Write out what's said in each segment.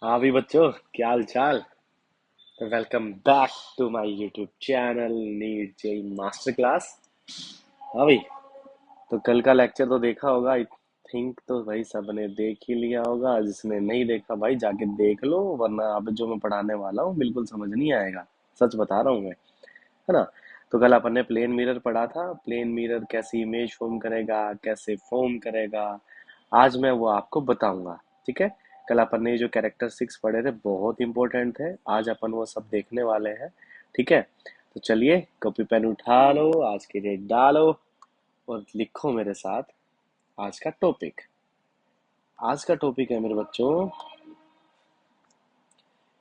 हाँ भी बच्चों, क्या हाल चाल। तो welcome back to my YouTube channel NEET JEE master class. हाँ भाई, तो कल का लेक्चर तो देखा होगा आई थिंक। तो भाई सबने देख ही लिया होगा, जिसने नहीं देखा भाई जाके देख लो, वरना अब जो मैं पढ़ाने वाला हूँ बिल्कुल समझ नहीं आएगा। सच बता रहा हूँ मैं, है ना। तो कल अपन ने प्लेन मिरर पढ़ा था, प्लेन मिरर कैसे इमेज फॉर्म करेगा, कैसे फॉर्म करेगा। आज मैं वो आपको बताऊंगा, ठीक है। कल अपन ने जो कैरेक्टरिस्टिक्स पढ़े थे बहुत इंपॉर्टेंट थे, आज अपन वो सब देखने वाले हैं, ठीक है। तो चलिए कॉपी पेन उठा लो, आज की डेट डालो और लिखो मेरे साथ आज का टॉपिक। आज का टॉपिक है मेरे बच्चों,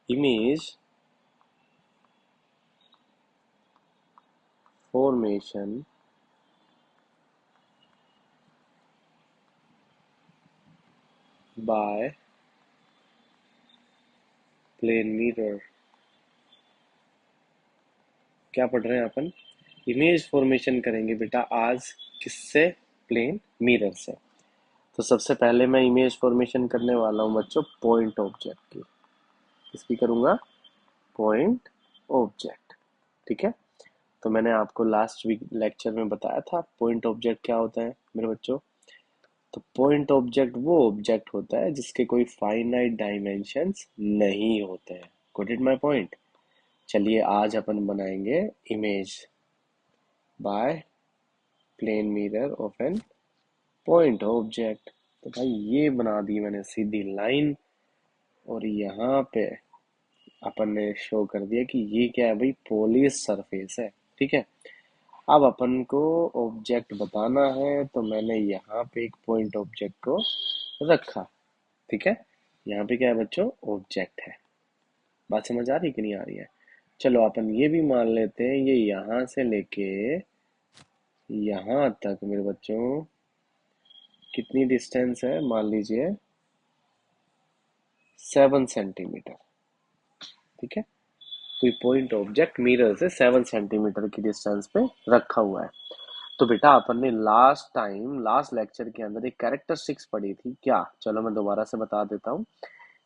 image formation by plane mirror. क्या पढ़ रहे हैं अपन? इमेज फॉर्मेशन करेंगे बेटा आज। किससे? प्लेन मिरर से। तो सबसे पहले मैं इमेज फॉर्मेशन करने वाला हूँ बच्चों पॉइंट ऑब्जेक्ट की। किसकी करूँगा? पॉइंट ऑब्जेक्ट, ठीक है। तो मैंने आपको लास्ट वीक लेक्चर में बताया था पॉइंट ऑब्जेक्ट क्या होता है मेरे बच्चों। तो पॉइंट ऑब्जेक्ट वो ऑब्जेक्ट होता है जिसके कोई फाइनाइट डायमेंशंस नहीं होते हैं। Got it my point. चलिए आज अपन बनाएंगे image by plane mirror of an point object. तो भाई ये बना दी मैंने सीधी लाइन, और यहाँ पे अपन ने शो कर दिया कि ये क्या है भाई, पॉलिश सरफेस है, ठीक है। अब अपन को ऑब्जेक्ट बताना है, तो मैंने यहाँ पे एक पॉइंट ऑब्जेक्ट को रखा, ठीक है। यहाँ पे क्या है बच्चों? ऑब्जेक्ट है। बात समझ आ रही कि नहीं आ रही है? चलो अपन ये भी मान लेते हैं ये यहाँ से लेके यहाँ तक मेरे बच्चों कितनी डिस्टेंस है, मान लीजिए 7 सेंटीमीटर, ठीक है। कोई पॉइंट ऑब्जेक्ट मिरर से 7 सेंटीमीटर की डिस्टेंस पे रखा हुआ है। तो बेटा अपन ने लास्ट टाइम लास्ट लेक्चर के अंदर एक कैरेक्टरिस्टिक्स पढ़ी थी क्या? चलो मैं दोबारा से बता देता हूँ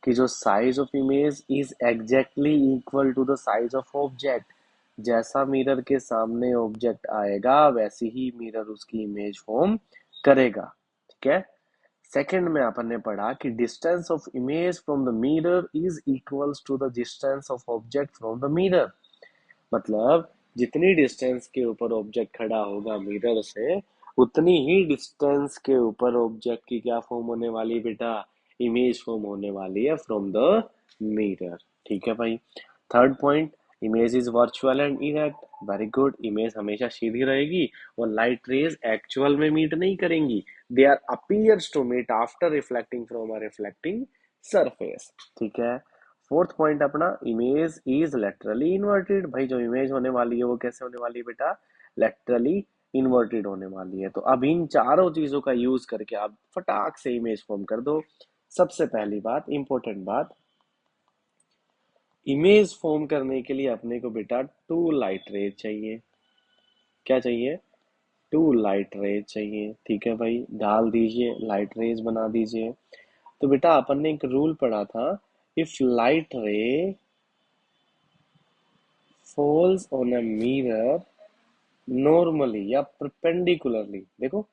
कि जो size of image is exactly equal to the size of object. जैसा मिरर के सामने ऑब्जेक्ट आएगा वैसे ही मिरर उसकी इमेज फॉर्म करेगा, ठीक है। सेकंड में अपन ने पढ़ा कि distance of image from the mirror is equals to the distance of object from the mirror. मतलब जितनी डिस्टेंस के ऊपर ऑब्जेक्ट खड़ा होगा मिरर से, उतनी ही डिस्टेंस के ऊपर ऑब्जेक्ट की क्या फॉर्म होने वाली बेटा? इमेज फॉर्म होने वाली है फ्रॉम द मिरर, ठीक है भाई। Third point, image is virtual and erect. Very good, image हमेशा सीधी रहेगी और लाइट रेज एक्चुअल में मीट नहीं करेंगी। They are appears to meet after reflecting from a reflecting surface, ठीक है। फोर्थ पॉइंट अपना, इमेज इज लेटरली इन्वर्टेड। भाई जो इमेज होने वाली है वो कैसे होने वाली है बेटा? लेटरली इन्वर्टेड होने वाली है। तो अब इन चारों चीजों का यूज करके आप फटाक से इमेज फॉर्म कर दो। सबसे पहली बात, इंपॉर्टेंट बात, इमेज फॉर्म करने के लिए अपने को बेटा टू लाइट रेज चाहिए। क्या चाहिए? टू लाइट रेज चाहिए, ठीक है भाई। डाल दीजिए, लाइट रेज बना दीजिए। तो बेटा अपन ने एक रूल पढ़ा था, इफ लाइट रे falls on a mirror normally या परपेंडिकुलरली, देखो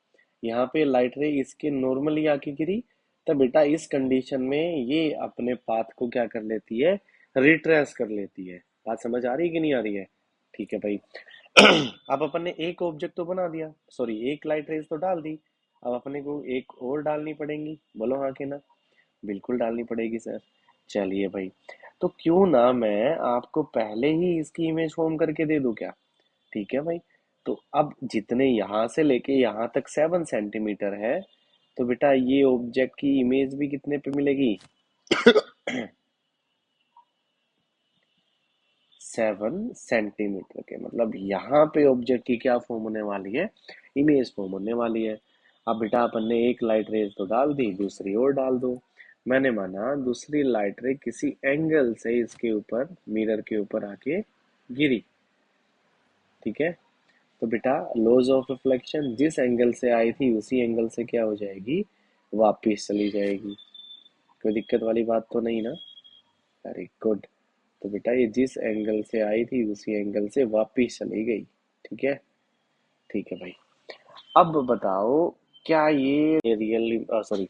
यहाँ पे लाइट रे इसके नॉर्मली आके गिरी, तब बेटा इस कंडीशन में ये अपने पाथ को क्या कर लेती है? रिट्रेस कर लेती है। बात समझ आ रही है कि नहीं आ रही है? ठीक है भाई। अब अपन ने एक ऑब्जेक्ट तो बना दिया, सॉरी एक लाइट रेज तो डाल दी। अब अपने को एक और डालनी पड़ेगी, बोलो हाँ के ना? बिल्कुल डालनी पड़ेगी सर। चलिए भाई, तो क्यों ना मैं आपको पहले ही इसकी इमेज फॉर्म करके दे दूं क्या? ठीक है भाई। तो अब जितने यहाँ से लेके यहाँ तक 7 सेंटीमीटर है, तो बेटा ये ऑब्जेक्ट की इमेज भी कितने पे मिलेगी? 7 सेंटीमीटर के। मतलब यहाँ पे ऑब्जेक्ट की क्या फॉर्म होने वाली है? इमेज फॉर्म होने वाली है। अब बेटा अपन ने एक लाइट रेज तो डाल दी, दूसरी और डाल दो। मैंने माना दूसरी लाइट रे किसी एंगल से इसके ऊपर मिरर के ऊपर आके गिरी, ठीक है। तो बेटा लॉज ऑफ रिफ्लेक्शन, जिस एंगल से आई थी उसी एंगल से क्या हो जाएगी? वापिस चली जाएगी। कोई दिक्कत वाली बात तो नहीं ना? Very good. तो बेटा ये जिस एंगल से आई थी उसी एंगल से वापिस चली गई। ठीक है, ठीक है भाई। अब बताओ, क्या ये रियल, सॉरी,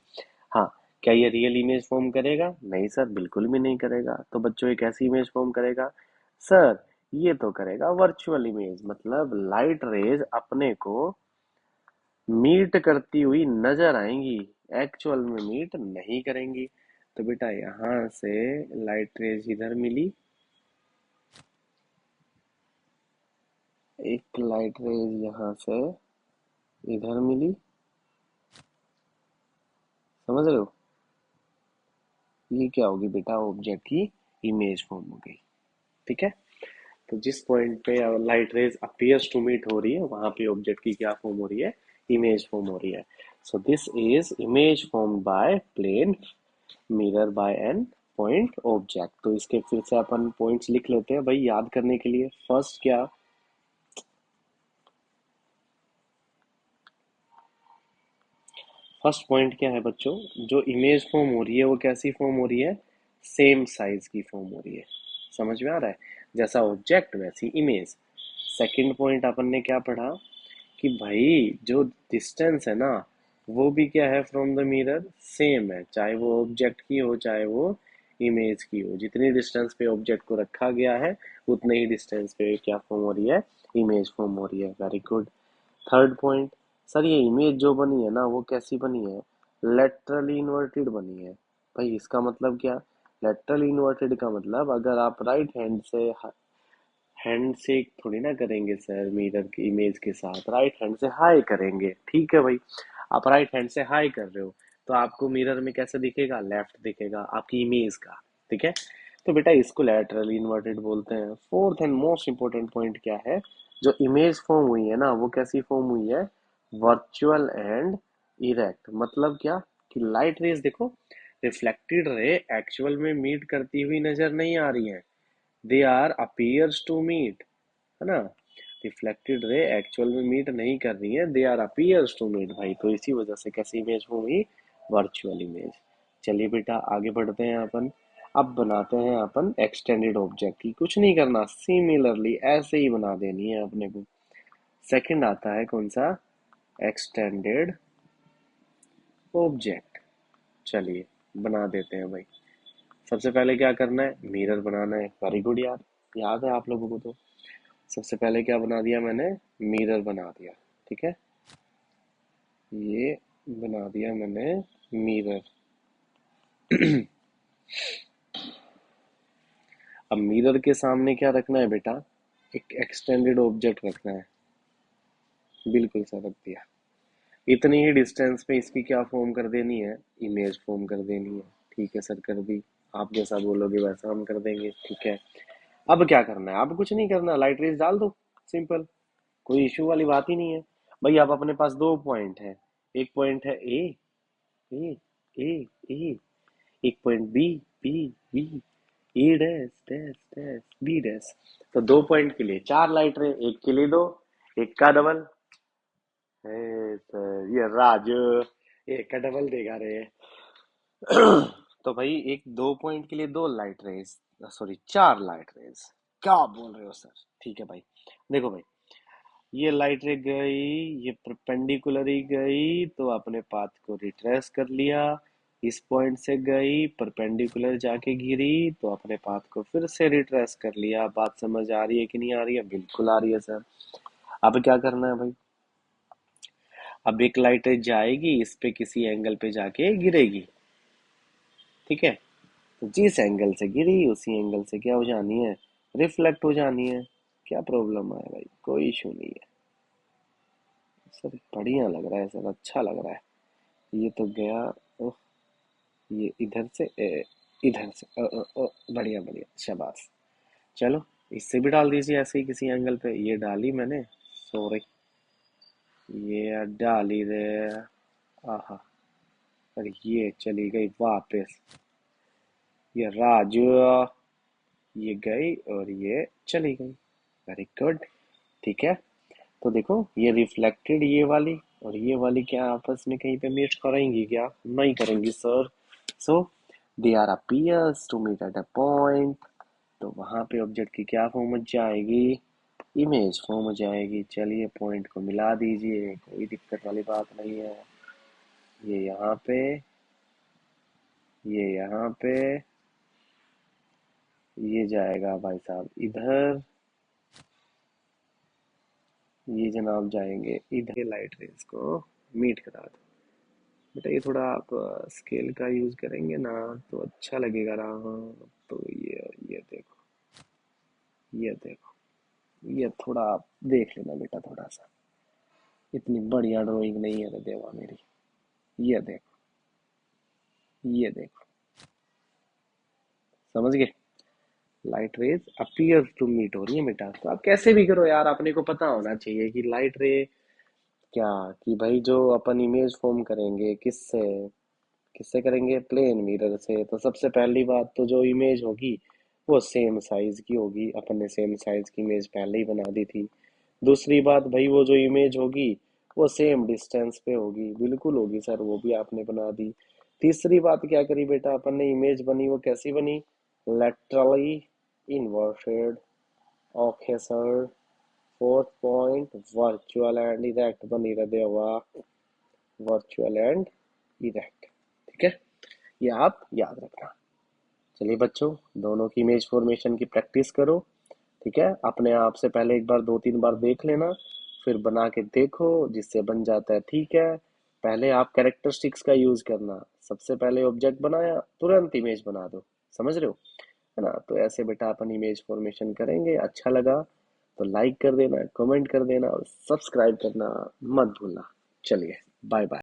हाँ, क्या ये रियल इमेज फॉर्म करेगा? नहीं सर, बिल्कुल भी नहीं करेगा। तो बच्चों ये कैसी इमेज फॉर्म करेगा? सर ये तो करेगा वर्चुअल इमेज, मतलब लाइट रेज अपने को मीट करती हुई नजर आएंगी, एक्चुअल में मीट नहीं करेंगी। तो बेटा यहाँ से लाइट रेज इधर मिली, एक लाइट रेज यहाँ से इधर मिली, समझ रहे हो? ये क्या होगी बेटा? ऑब्जेक्ट की इमेज फॉर्म हो गई। ठीक है, तो जिस पॉइंट पे light rays appears to meet हो रही है वहां पे ऑब्जेक्ट की क्या फॉर्म हो रही है? इमेज फॉर्म हो रही है। So this is image form by plane mirror by an point object. तो इसके फिर से अपन पॉइंट्स लिख लेते हैं भाई याद करने के लिए। फर्स्ट क्या? फर्स्ट पॉइंट क्या है बच्चों? जो इमेज फॉर्म हो रही है वो कैसी फॉर्म हो रही है? सेम साइज की फॉर्म हो रही है। समझ में आ रहा है? जैसा ऑब्जेक्ट वैसी इमेज। सेकंड पॉइंट अपन ने क्या पढ़ा कि भाई जो डिस्टेंस है ना, वो भी क्या है फ्रॉम द मिरर? सेम है, चाहे वो ऑब्जेक्ट की हो चाहे वो इमेज की हो। जितनी डिस्टेंस पे ऑब्जेक्ट को रखा गया है उतने ही डिस्टेंस पे क्या फॉर्म हो रही है? इमेज फॉर्म हो रही है। Very good. Third point, sir ये इमेज जो बनी है ना वो कैसी बनी है? लेटरली इन्वर्टेड बनी है। भाई इसका मतलब क्या? लेटरली इन्वर्टेड का मतलब अगर आप राइट हैंड से हैंड से थोड़ी ना करेंगे सर, मिरर की इमेज के साथ राइट हैंड से हाई करेंगे। ठीक है भाई, आप राइट हैंड से हाई कर रहे हो तो आपको मिरर में कैसे दिखेगा? लेफ्ट दिखेगा आपकी इमेज का। ठीक है, तो बेटा इसको लैटरली इन्वर्टेड बोलते हैं। Fourth and most important point क्या है? जो इमेज फॉर्म हुई है ना वो कैसी फॉर्म हुई है? Virtual and erect. मतलब क्या? कि लाइट रेज देखो, रिफ्लेक्टेड रे एक्चुअल में मीट करती हुई नजर नहीं आ रही है, they are appears to meet, है ना? रिफ्लेक्टेड रे एक्चुअल में मीट नहीं कर रही है, they are appears to meet भाई। तो इसी वजह से कैसी इमेज हुई? Virtual image. चलिए बेटा आगे बढ़ते हैं अपन। अब बनाते हैं अपन एक्सटेंडेड ऑब्जेक्ट की। कुछ नहीं करना, सिमिलरली ऐसे ही बना देनी है अपने को। सेकंड आता है कौन सा? Extended object. चलिए बना देते हैं भाई। सबसे पहले क्या करना है? मिरर बनाना है। वेरी गुड यार, याद है आप लोगों को तो। सबसे पहले क्या बना दिया मैंने? मिरर बना दिया। ठीक है, ये बना दिया मैंने मिरर। अब मिरर के सामने क्या रखना है बेटा? एक एक्सटेंडेड ऑब्जेक्ट रखना है। बिल्कुल सर रख दिया। इतनी ही डिस्टेंस पे इसकी क्या फॉर्म कर देनी है? इमेज फॉर्म कर देनी है। ठीक है सर, कर दी। आप जैसा बोलोगे वैसा हम कर देंगे। ठीक है, अब क्या करना है? अब कुछ नहीं करना, लाइट रेज डाल दो, सिंपल। कोई इश्यू वाली बात ही नहीं है। भाई अब अपने पास दो पॉइंट है। एक पॉइंट है ए, ए, ए, ए। एक point B, B, B, A dash dash dash B dash. तो दो पॉइंट के लिए चार लाइट रे, एक के लिए दो, एक का डबल है सर। ये राजू एक का डबल देगा रे। तो भाई एक दो पॉइंट के लिए दो लाइट रेज, सॉरी चार लाइट रेज। क्या बोल रहे हो सर? ठीक है भाई, देखो भाई, ये लाइट रे गई, ये परपेंडिकुलर ही गई तो अपने पाथ को रिट्रेस कर लिया। इस पॉइंट से गई, परपेंडिकुलर जाके गिरी तो अपने पाथ को फिर से रिट्रेस कर लिया। बात समझ आ रही है कि नहीं आ रही है? बिल्कुल आ रही है सर। अब क्या करना है भाई? अब एक लाइट रे जाएगी, इस पे किसी एंगल पे जाके गिरेगी। ठीक है, तो जिस एंगल से गिरी उसी एंगल से क्या हो जानी है? रिफ्लेक्ट हो जानी है। क्या प्रॉब्लम है भाई? कोई इशू नहीं है सर। बढ़िया लग रहा है सर, अच्छा लग रहा है। ये तो गया, ओह, ये इधर से इधर से बढ़िया बढ़िया, शाबाश। चलो इससे भी डाल दीजिए ऐसे ही किसी एंगल पे। ये डाली मैंने, सॉरी, ये डाली रे। आहा, और ये चली गई वापस। ये राजू, ये गई और ये चली गई। Very good. ठीक है, तो देखो ये रिफ्लेक्टेड ये वाली और ये वाली क्या आपस में कहीं पे मीट करेंगी क्या? नहीं करेंगी sir. So they are appears to meet at a point, तो वहां पे ऑब्जेक्ट की क्या फॉर्म बच जाएगी, इमेज फॉर्म हो जाएगी। चलिए पॉइंट को मिला दीजिए, कोई दिक्कत वाली बात नहीं है। ये यहाँ पे, ये यहाँ पे, ये जाएगा भाई साहब इधर, ये जनाब जाएंगे इधर। लाइट रेज को मीट करा दो बेटा। ये थोड़ा आप स्केल का यूज करेंगे ना तो अच्छा लगेगा ना। हाँ, तो ये देखो, ये देखो, ये थोड़ा आप देख लेना बेटा, थोड़ा सा। इतनी बढ़िया ड्राइंग नहीं है रे देवा मेरी। ये देखो, ये देखो, समझ गए। Light rays appear to meet हो रही है बेटा, तो आप कैसे भी करो यार, अपने को पता होना चाहिए कि लाइट रे क्या, कि भाई जो अपन इमेज फॉर्म करेंगे किससे, किससे करेंगे, प्लेन मिरर से। तो सबसे पहली बात तो जो इमेज होगी वो सेम साइज की होगी, अपन ने सेम साइज की इमेज पहले ही बना दी थी। दूसरी बात भाई, वो जो इमेज होगी वो सेम डिस्टेंस पे होगी, बिल्कुल होगी सर, वो भी आपने बना दी। तीसरी बात क्या करी बेटा अपन ने, इमेज बनी वो कैसी बनी, laterally inverted. Okay sir. Fourth point, virtual and erect बनी रहे हुआ, वर्चुअल एंड इरेक्ट। ठीक है, ये आप याद रखना। चलिए बच्चों, दोनों की इमेज फॉर्मेशन की प्रैक्टिस करो। ठीक है, अपने आप से पहले एक बार 2-3 बार देख लेना, फिर बना के देखो, जिससे बन जाता है ठीक है। पहले आप कैरेक्टरिस्टिक्स का यूज करना, सबसे पहले ऑब्जेक्ट बनाया तुरंत इमेज बना दो, समझ रहे हो, है ना। तो ऐसे बेटा अपन इमेज फॉर्मेशन करेंगे। अच्छा लगा तो लाइक कर देना, कमेंट कर देना और सब्सक्राइब करना मत भूलना। चलिए, बाय बाय।